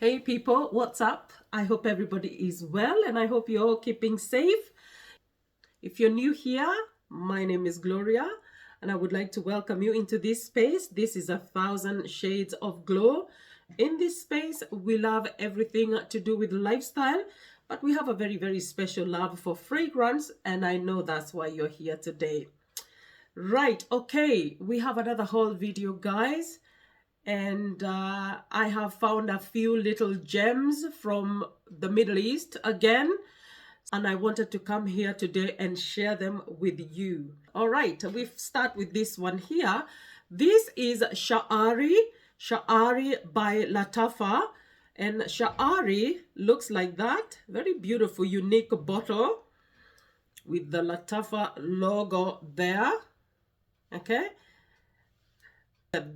Hey people, what's up? I hope everybody is well and I hope you're all keeping safe. If you're new here, my name is Gloria and I would like to welcome you into this space. This is 1,000 Shades of Glow. In this space, we love everything to do with lifestyle, but we have a very, very special love for fragrance, and I know that's why you're here today. Right, okay, we have another haul video, guys. And I have found a few little gems from the Middle East again, and I wanted to come here today and share them with you. All right, we start with this one here. This is Shaari by Latafa, and Shaari looks like that. Very beautiful, unique bottle with the Latafa logo there. Okay.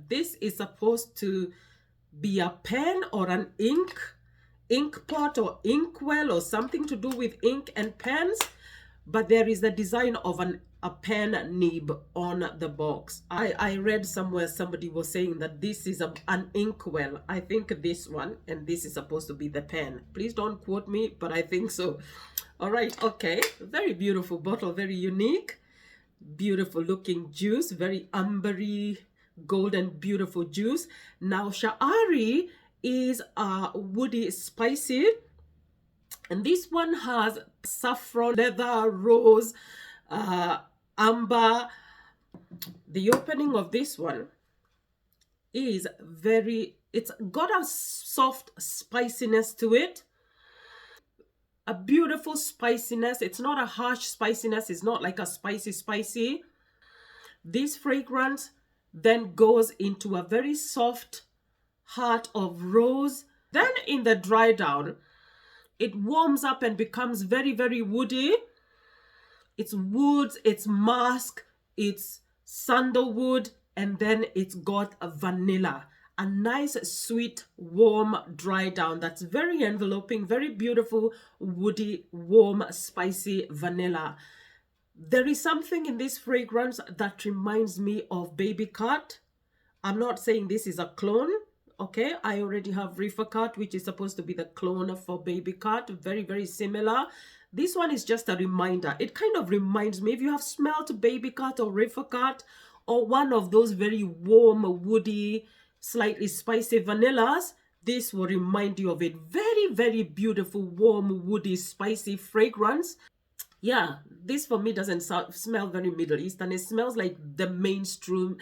This is supposed to be a pen or an ink pot or inkwell or something to do with ink and pens, but there is the design of a pen nib on the box. I read somewhere somebody was saying that this is an inkwell. I think this one, and this is supposed to be the pen. Please don't quote me, but I think so. All right, okay, very beautiful bottle, very unique, beautiful looking juice, very ambery, golden, beautiful juice. Now Shaari is woody, spicy, and this one has saffron, leather, rose, amber. The opening of this one is it's got a soft spiciness to it, a beautiful spiciness. It's not a harsh spiciness. It's not like a spicy. This fragrance then goes into a very soft heart of rose. Then in the dry down, it warms up and becomes very, very woody. It's woods, it's musk, it's sandalwood, and then it's got a vanilla. A nice, sweet, warm dry down that's very enveloping, very beautiful, woody, warm, spicy vanilla. There is something in this fragrance that reminds me of Baby Cat. I'm not saying this is a clone, okay? I already have Reefer Cat, which is supposed to be the clone for Baby Cat. Very, very similar. This one is just a reminder. It kind of reminds me, if you have smelled Baby Cat or Reefer Cat, or one of those very warm, woody, slightly spicy vanillas, this will remind you of it. Very, very beautiful, warm, woody, spicy fragrance. Yeah, this for me doesn't smell very Middle Eastern. It smells like the mainstream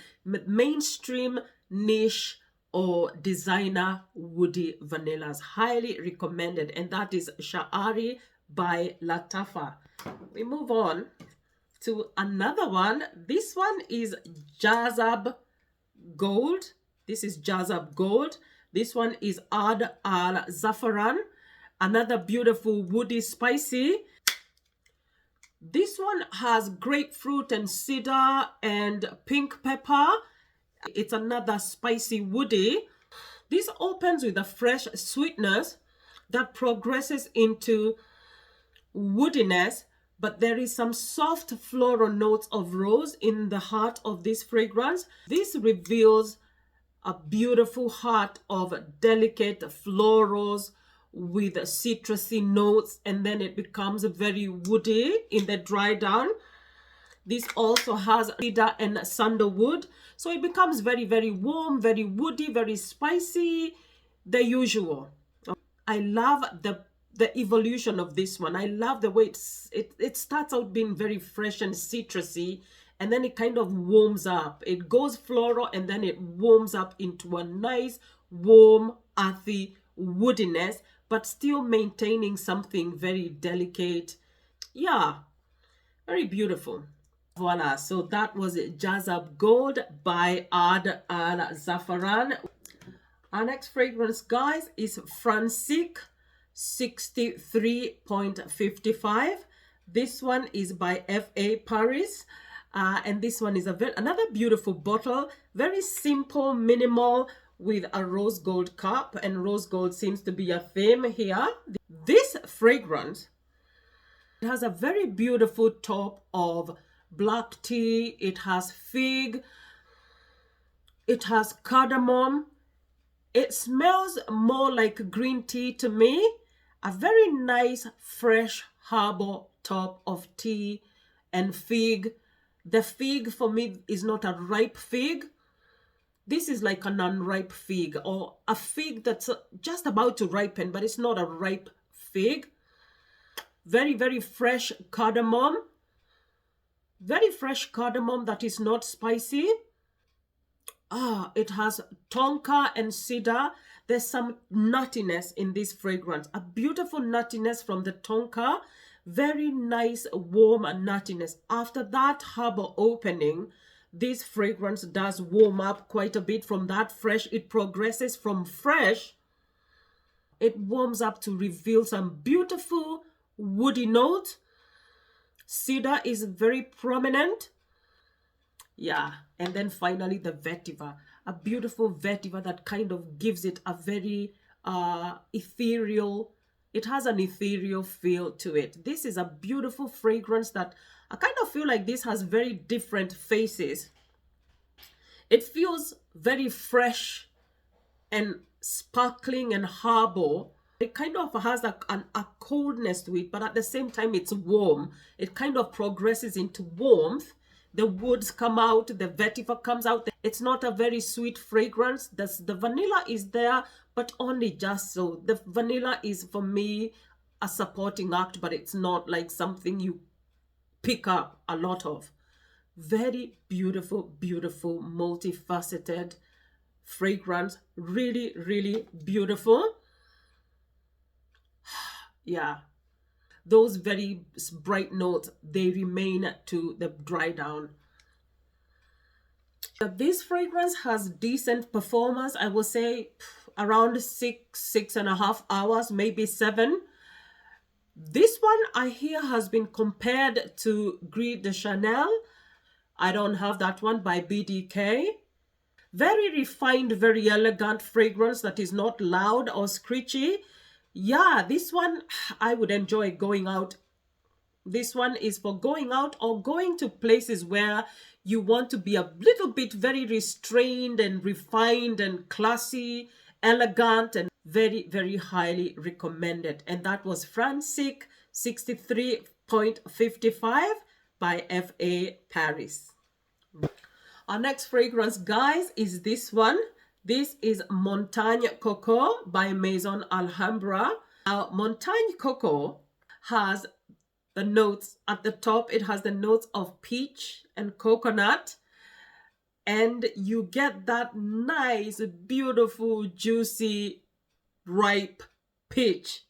niche or designer woody vanillas. Highly recommended. And that is Shaari by Latafa. We move on to another one. This one is Jazab Gold. This is Jazab Gold. This one is Ad Al Zaferan. Another beautiful woody spicy. This one has grapefruit and cedar and pink pepper. It's another spicy woody. This opens with a fresh sweetness that progresses into woodiness, but there is some soft floral notes of rose in the heart of this fragrance. This reveals a beautiful heart of delicate florals with citrusy notes, and then it becomes very woody in the dry down. This also has cedar and sandalwood, so it becomes very, very warm, very woody, very spicy, the usual. I love the evolution of this one. I love the way it starts out being very fresh and citrusy, and then it kind of warms up. It goes floral and then it warms up into a nice, warm, earthy woodiness, but still maintaining something very delicate. Yeah, very beautiful. Voila, so that was Jazab Gold by Ad Al Zaferan. Our next fragrance, guys, is Francique 63.55. This one is by LFA Paris. And this one is another beautiful bottle. Very simple, minimal, with a rose gold cup, and rose gold seems to be a theme here. This fragrance, it has a very beautiful top of black tea. It has fig, it has cardamom, It smells more like green tea to me. A very nice, fresh herbal top of tea and fig. The fig for me is not a ripe fig. This is like an unripe fig, or a fig that's just about to ripen, but it's not a ripe fig. Very, very fresh cardamom. Very fresh cardamom that is not spicy. It has tonka and cedar. There's some nuttiness in this fragrance. A beautiful nuttiness from the tonka. Very nice, warm nuttiness. After that herbal opening, this fragrance does warm up quite a bit from that fresh. It progresses from fresh. It warms up to reveal some beautiful woody note. Cedar is very prominent. Yeah, and then finally the vetiver, a beautiful vetiver that kind of gives it a very ethereal, it has an ethereal feel to it. This is a beautiful fragrance that I kind of feel like this has very different faces. It feels very fresh and sparkling and herbal. It kind of has a coldness to it, but at the same time it's warm. It kind of progresses into warmth. The woods come out, the vetiver comes out. It's not a very sweet fragrance. The vanilla is there, but only just so. The vanilla is, for me, a supporting act, but it's not like something you pick up a lot of. Very beautiful, beautiful, multifaceted fragrance. Really, really beautiful. Yeah. Those very bright notes, they remain to the dry down. This fragrance has decent performance. I will say around 6.5 hours, maybe 7. This one I hear has been compared to Gris de Chanel. I don't have that one, by BDK. Very refined, very elegant fragrance that is not loud or screechy. Yeah, this one I would enjoy going out. This one is for going out or going to places where you want to be a little bit very restrained and refined and classy, elegant, and very, very highly recommended. And that was Francique 63.55 by FA Paris. Our next fragrance, guys, is this one. This is Mont Coco by Maison Alhambra. Now, Mont Coco has the notes at the top. It has the notes of peach and coconut. And you get that nice, beautiful, juicy, ripe peach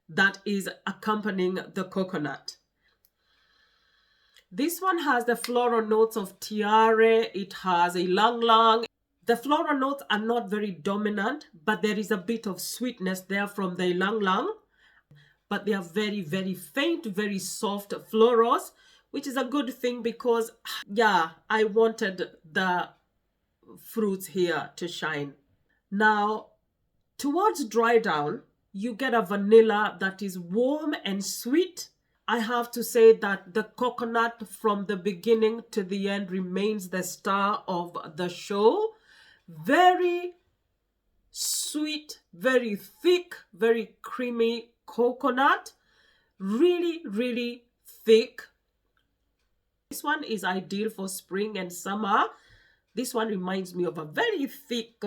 that is accompanying the coconut. This one has the floral notes of tiare. It has a lang. The floral notes are not very dominant, but there is a bit of sweetness there from the lang. But they are very, very faint, very soft florals, which is a good thing because, yeah, I wanted the fruits here to shine. Now, towards dry down, you get a vanilla that is warm and sweet. I have to say that the coconut from the beginning to the end remains the star of the show. Very sweet, very thick, very creamy coconut. Really, really thick. This one is ideal for spring and summer. This one reminds me of a very thick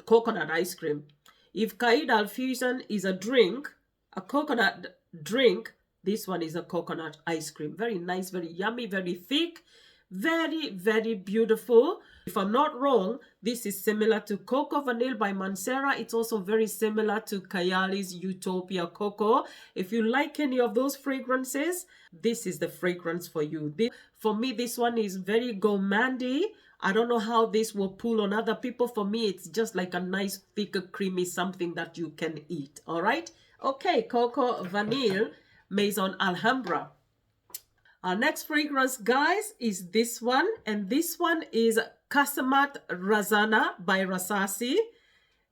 coconut ice cream. If Caid Al Fusion is a drink, a coconut drink, this one is a coconut ice cream. Very nice, very yummy, very thick. Very, very beautiful. If I'm not wrong, this is similar to Coco Vanille by Mancera. It's also very similar to Kayali's Utopia Coco. If you like any of those fragrances, this is the fragrance for you. For me, this one is very gourmandy. I don't know how this will pull on other people. For me, it's just like a nice, thicker, creamy something that you can eat. All right? Okay, Coco Vanille, Maison Alhambra. Our next fragrance, guys, is this one. And this one is Kasat Rana by Rasasi.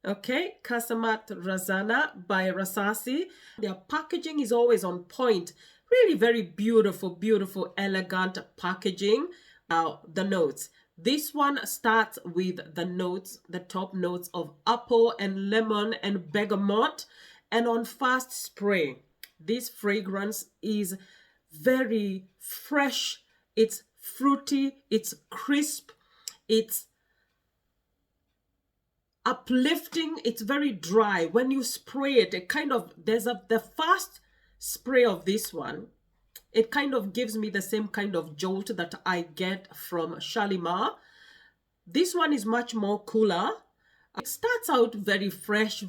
Okay, Kasat Rana by Rasasi. Their packaging is always on point. Really very beautiful, beautiful, elegant packaging. Now, the notes. This one starts with the notes, the top notes of apple and lemon and bergamot. And on first spray, this fragrance is very fresh. It's fruity. It's crisp. It's uplifting. It's very dry. When you spray it, it kind of, the first spray of this one, it kind of gives me the same kind of jolt that I get from Shalimar. This one is much more cooler. It starts out very fresh,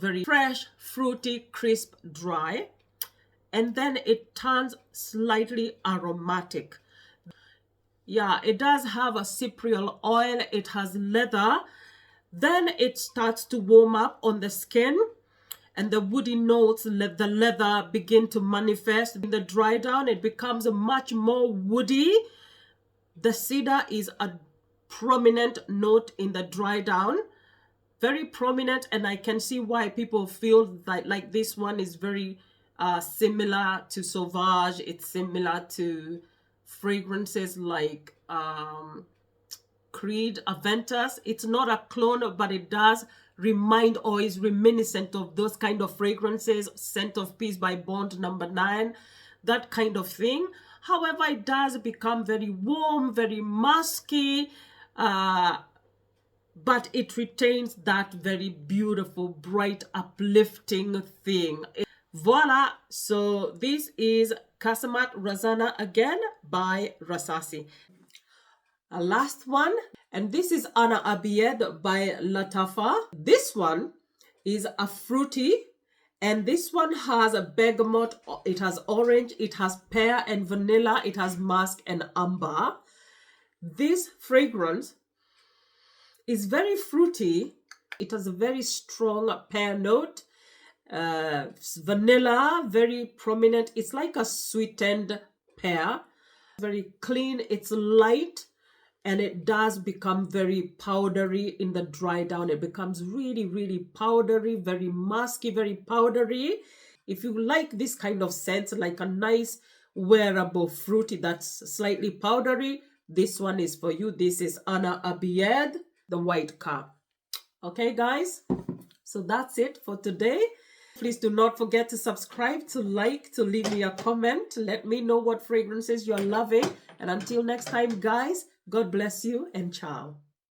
fruity, crisp, dry. And then it turns slightly aromatic. Yeah, it does have a cypriol oil. It has leather. Then it starts to warm up on the skin. And the woody notes, the leather begin to manifest. In the dry down, it becomes much more woody. The cedar is a prominent note in the dry down. Very prominent, and I can see why people feel that like this one is very similar to Sauvage. It's similar to fragrances like Creed, Aventus. It's not a clone, but it does remind or is reminiscent of those kind of fragrances. Scent of Peace by Bond No. 9, that kind of thing. However, it does become very warm, very musky, but it retains that very beautiful, bright, uplifting thing. Voila! So this is Kasat Rana again by Rasasi. A last one, and this is Ana Abied by Latafa. This one is a fruity, and this one has a bergamot, it has orange, it has pear and vanilla, it has musk and amber. This fragrance is very fruity. It has a very strong pear note, vanilla, very prominent. It's like a sweetened pear. Very clean, it's light, and it does become very powdery in the dry down. It becomes really, really powdery, very musky, very powdery. If you like this kind of scent, like a nice wearable fruity that's slightly powdery, this one is for you. This is Ana Abied, the white car. Okay, guys, so that's it for today. Please do not forget to subscribe, to like, to leave me a comment. Let me know what fragrances you're loving. And until next time, guys, God bless you and ciao.